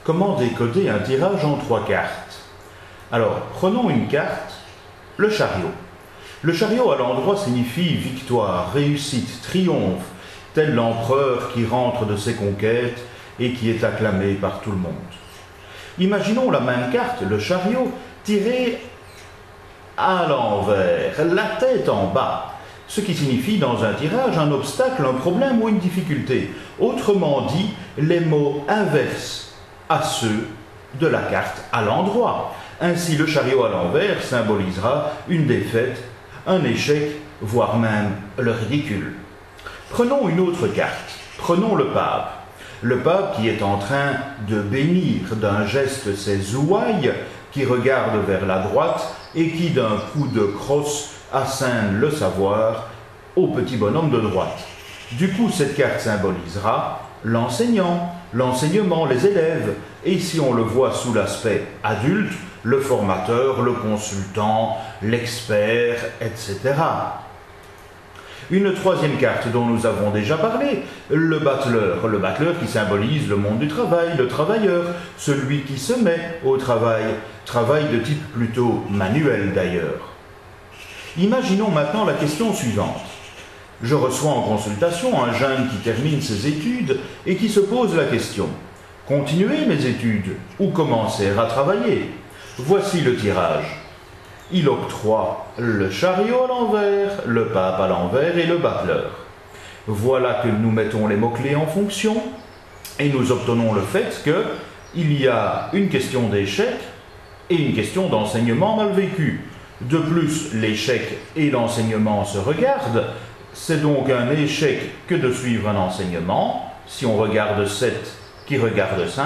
comment décoder un tirage en 3 cartes. Alors, prenons une carte, le chariot. Le chariot à l'endroit signifie victoire, réussite, triomphe, tel l'empereur qui rentre de ses conquêtes et qui est acclamé par tout le monde. Imaginons la même carte, le chariot, tirée à l'envers, la tête en bas, ce qui signifie dans un tirage un obstacle, un problème ou une difficulté. Autrement dit, les mots inversent à ceux de la carte à l'endroit. Ainsi, le chariot à l'envers symbolisera une défaite, un échec, voire même le ridicule. Prenons une autre carte, prenons le pape. Le pape qui est en train de bénir d'un geste ses ouailles, qui regarde vers la droite et qui d'un coup de crosse assène le savoir au petit bonhomme de droite. Du coup, cette carte symbolisera l'enseignant, l'enseignement, les élèves, et si on le voit sous l'aspect adulte, le formateur, le consultant, l'expert, etc. Une troisième carte dont nous avons déjà parlé, le battleur qui symbolise le monde du travail, le travailleur, celui qui se met au travail, travail de type plutôt manuel d'ailleurs. Imaginons maintenant la question suivante. Je reçois en consultation un jeune qui termine ses études et qui se pose la question « Continuer mes études ou commencer à travailler ?» Voici le tirage. Il octroie le chariot à l'envers, le pape à l'envers et le battleur. Voilà que nous mettons les mots-clés en fonction et nous obtenons le fait qu'il y a une question d'échec et une question d'enseignement mal vécu. De plus, l'échec et l'enseignement se regardent. C'est donc un échec que de suivre un enseignement. Si on regarde 7, qui regarde 5,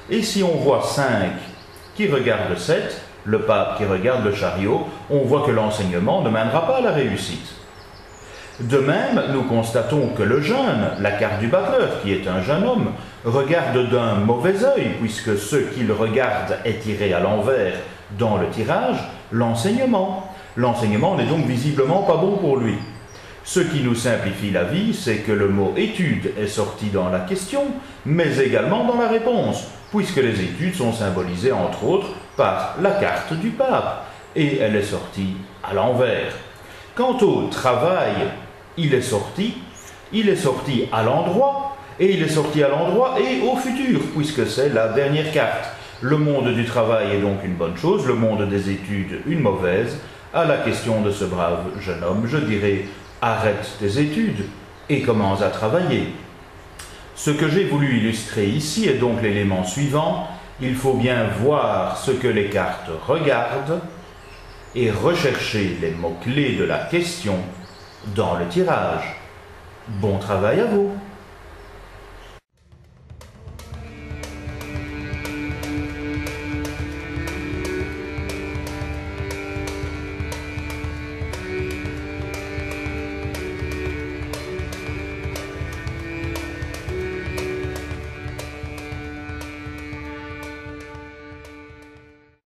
et si on voit 5, qui regarde 7, le pape qui regarde le chariot, on voit que l'enseignement ne mènera pas à la réussite. De même, nous constatons que le jeune, la carte du battleur, qui est un jeune homme, regarde d'un mauvais œil, puisque ce qu'il regarde est tiré à l'envers dans le tirage, l'enseignement. L'enseignement n'est donc visiblement pas bon pour lui. Ce qui nous simplifie la vie, c'est que le mot « étude » est sorti dans la question, mais également dans la réponse, puisque les études sont symbolisées entre autres par la carte du pape, et elle est sortie à l'envers. Quant au travail, il est sorti à l'endroit, et il est sorti à l'endroit et au futur, puisque c'est la dernière carte. Le monde du travail est donc une bonne chose, le monde des études une mauvaise. À la question de ce brave jeune homme, je dirais « arrête tes études et commence à travailler ». Ce que j'ai voulu illustrer ici est donc l'élément suivant. Il faut bien voir ce que les cartes regardent et rechercher les mots-clés de la question dans le tirage. Bon travail à vous!